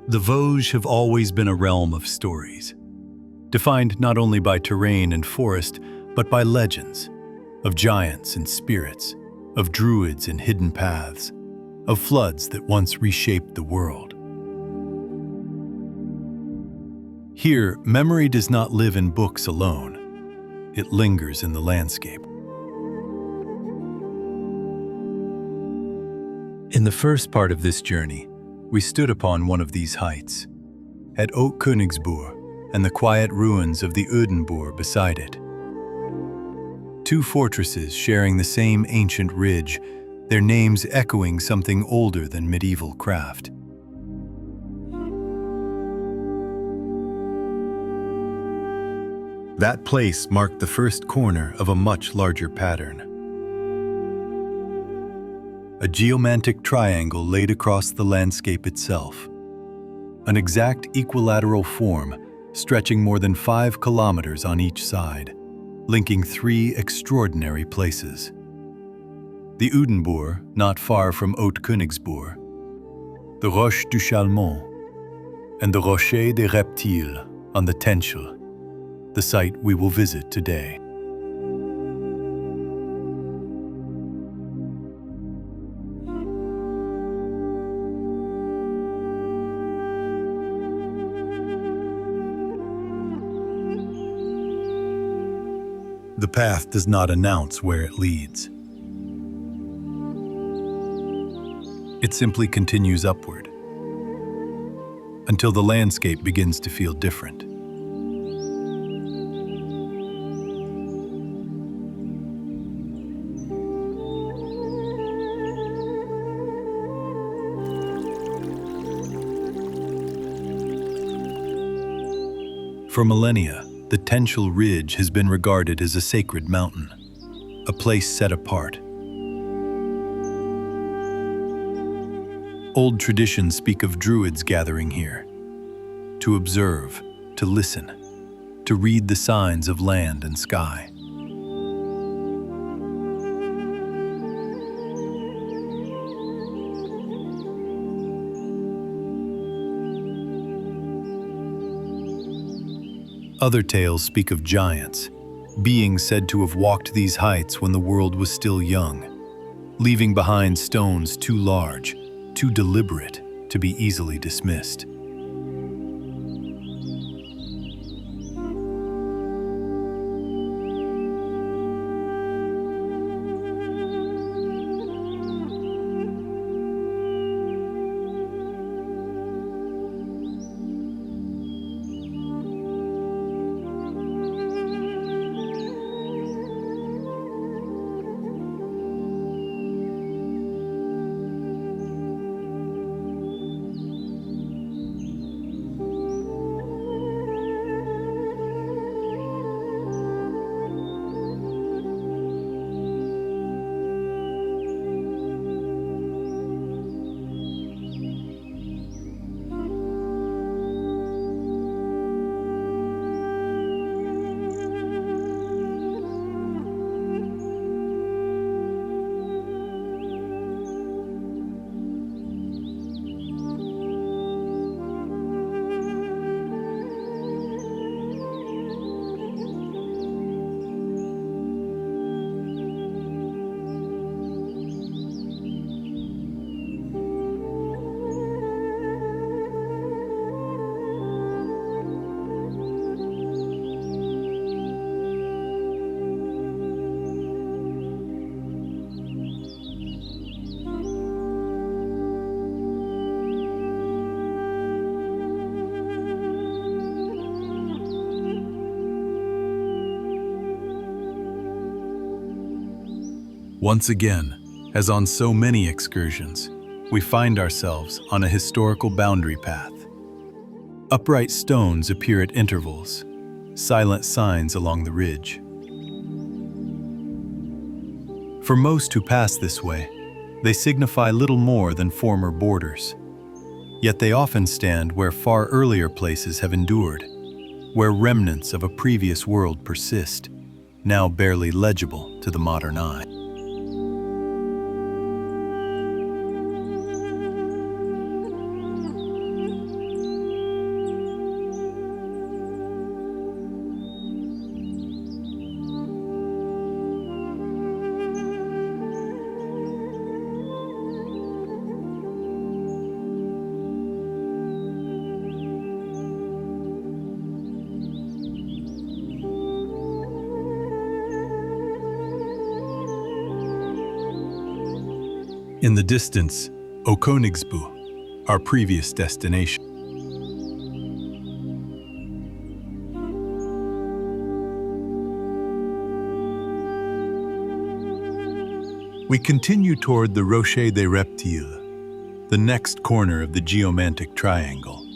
The Vosges have always been a realm of stories, defined not only by terrain and forest, but by legends, of giants and spirits, of druids and hidden paths, of floods that once reshaped the world. Here, memory does not live in books alone. It lingers in the landscape. In the first part of this journey, we stood upon one of these heights, at Haut-Koenigsbourg and the quiet ruins of the Oedenbourg beside it. Two fortresses sharing the same ancient ridge, their names echoing something older than medieval craft. That place marked the first corner of a much larger pattern. A geomantic triangle laid across the landscape itself. An exact equilateral form stretching more than 5 kilometers on each side, linking 3 extraordinary places. The Oedenbourg, not far from Haut-Koenigsbourg, the Rocher du Crocodile, and the Rocher de Reptile on the Taennchel, the site we will visit today. The path does not announce where it leads. It simply continues upward until the landscape begins to feel different. For millennia, the Tentel Ridge has been regarded as a sacred mountain, a place set apart. Old traditions speak of druids gathering here, to observe, to listen, to read the signs of land and sky. Other tales speak of giants, beings said to have walked these heights when the world was still young, leaving behind stones too large, too deliberate to be easily dismissed. Once again, as on so many excursions, we find ourselves on a historical boundary path. Upright stones appear at intervals, silent signs along the ridge. For most who pass this way, they signify little more than former borders. Yet they often stand where far earlier places have endured, where remnants of a previous world persist, now barely legible to the modern eye. In the distance, Haut-Koenigsbourg, our previous destination. We continue toward the Rocher de Reptile, the next corner of the geomantic triangle.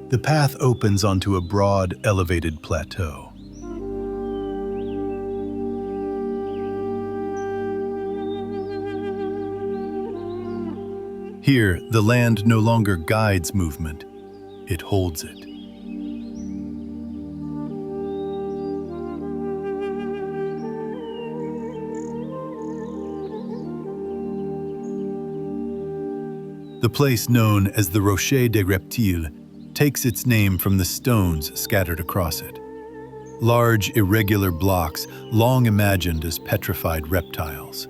The path opens onto a broad, elevated plateau. Here, the land no longer guides movement, it holds it. The place known as the Rocher de Reptile takes its name from the stones scattered across it. Large, irregular blocks long imagined as petrified reptiles.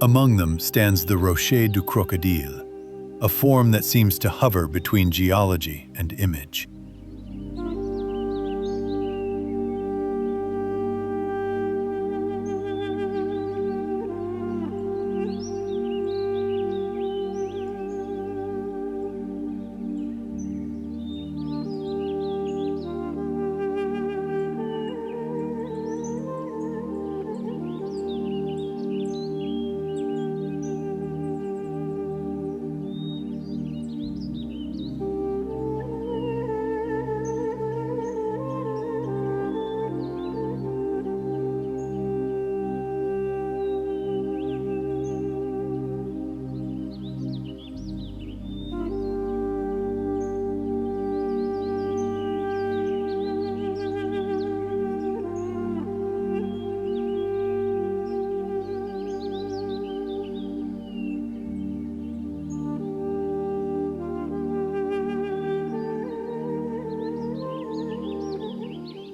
Among them stands the Rocher du Crocodile, a form that seems to hover between geology and image.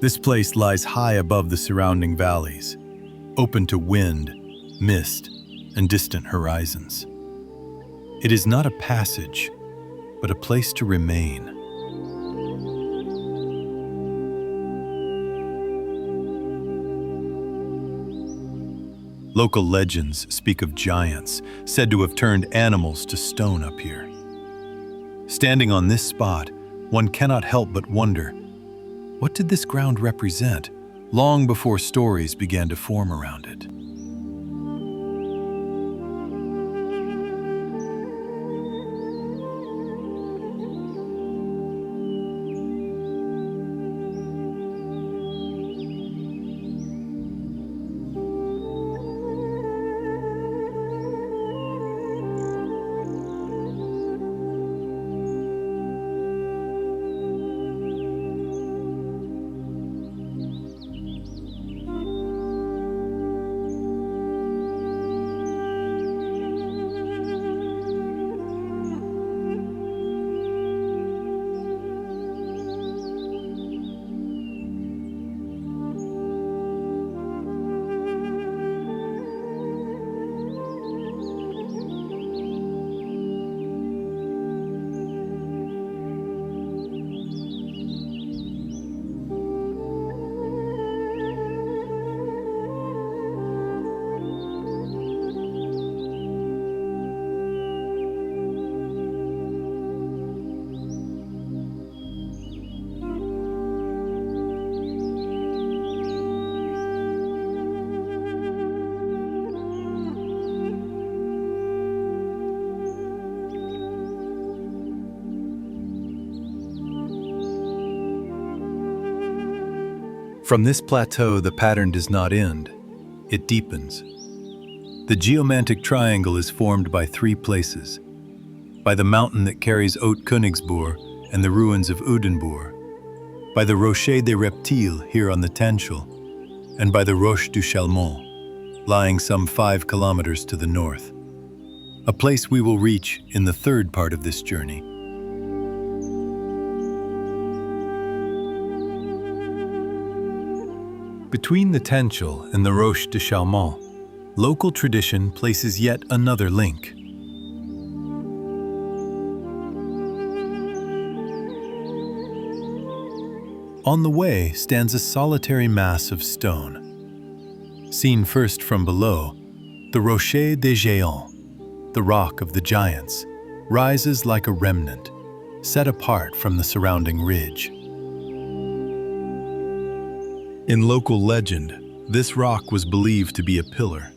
This place lies high above the surrounding valleys, open to wind, mist, and distant horizons. It is not a passage, but a place to remain. Local legends speak of giants said to have turned animals to stone up here. Standing on this spot, one cannot help but wonder, what did this ground represent long before stories began to form around it? From this plateau, the pattern does not end, it deepens. The geomantic triangle is formed by three places: by the mountain that carries Haut-Koenigsbourg and the ruins of Oedenbourg, by the Rocher de Reptile here on the Taennchel, and by the Rocher du Crocodile, lying some 5 kilometers to the north, a place we will reach in the third part of this journey. Between the Tentel and the Rocher de Reptile, local tradition places yet another link. On the way stands a solitary mass of stone. Seen first from below, the Rocher des Géants, the rock of the giants, rises like a remnant, set apart from the surrounding ridge. In local legend, this rock was believed to be a pillar,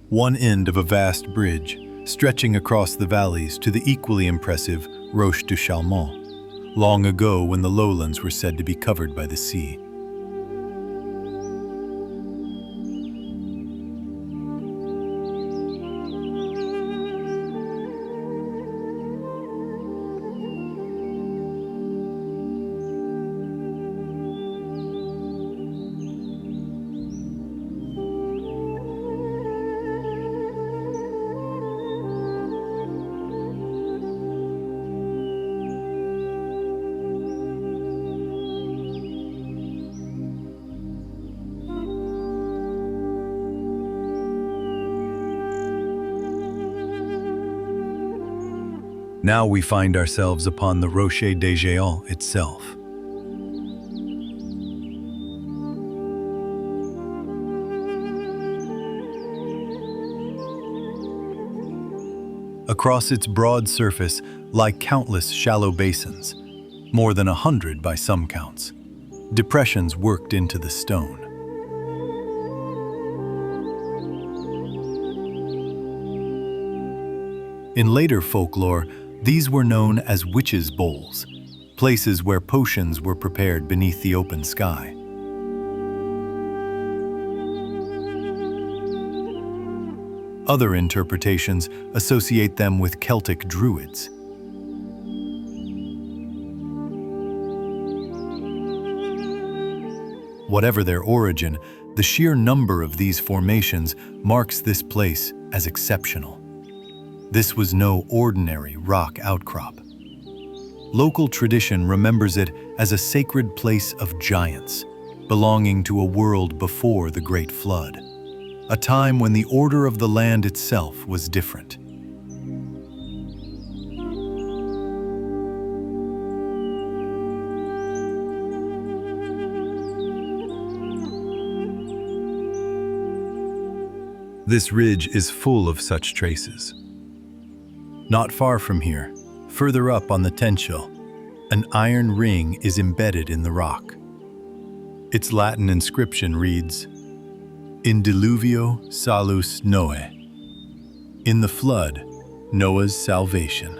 one end of a vast bridge stretching across the valleys to the equally impressive Rocher du Crocodile, long ago when the lowlands were said to be covered by the sea. Now we find ourselves upon the Rocher des Géants itself. Across its broad surface lie countless shallow basins, more than 100 by some counts, depressions worked into the stone. In later folklore, these were known as witches' bowls, places where potions were prepared beneath the open sky. Other interpretations associate them with Celtic druids. Whatever their origin, the sheer number of these formations marks this place as exceptional. This was no ordinary rock outcrop. Local tradition remembers it as a sacred place of giants, belonging to a world before the Great Flood, a time when the order of the land itself was different. This ridge is full of such traces. Not far from here, further up on the Taennchel, an iron ring is embedded in the rock. Its Latin inscription reads, "In diluvio salus Noe," in the flood, Noah's salvation.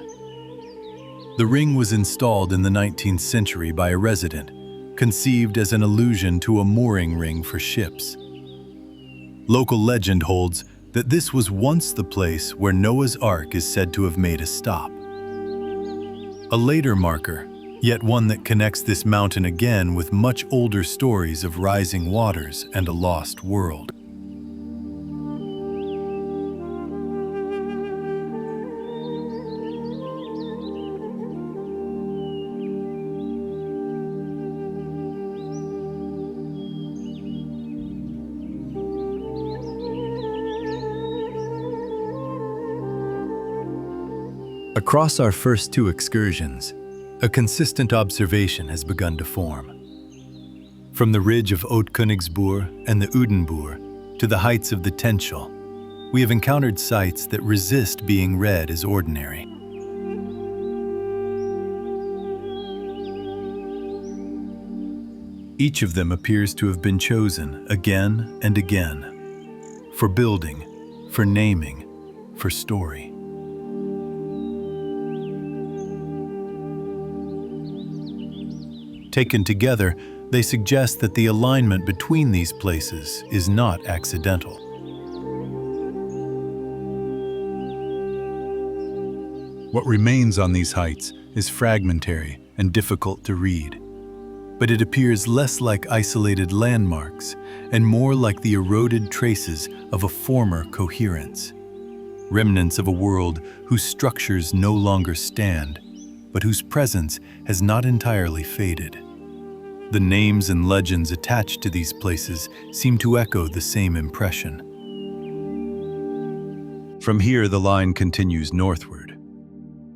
The ring was installed in the 19th century by a resident, conceived as an allusion to a mooring ring for ships. Local legend holds that this was once the place where Noah's Ark is said to have made a stop. A later marker, yet one that connects this mountain again with much older stories of rising waters and a lost world. Across our first two excursions, a consistent observation has begun to form. From the ridge of Haut-Koenigsbourg and the Oedenbourg to the heights of the Taennchel, we have encountered sights that resist being read as ordinary. Each of them appears to have been chosen again and again, for building, for naming, for story. Taken together, They suggest that the alignment between these places is not accidental. What remains on these heights is fragmentary and difficult to read, but it appears less like isolated landmarks and more like the eroded traces of a former coherence, remnants of a world whose structures no longer stand, but whose presence has not entirely faded. The names and legends attached to these places seem to echo the same impression. From here, the line continues northward.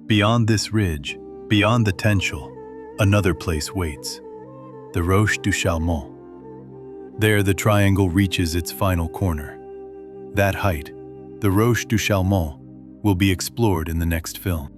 Beyond this ridge, beyond the Taennchel, another place waits, the Rocher du Crocodile. There the triangle reaches its final corner. That height, the Rocher du Crocodile, will be explored in the next film.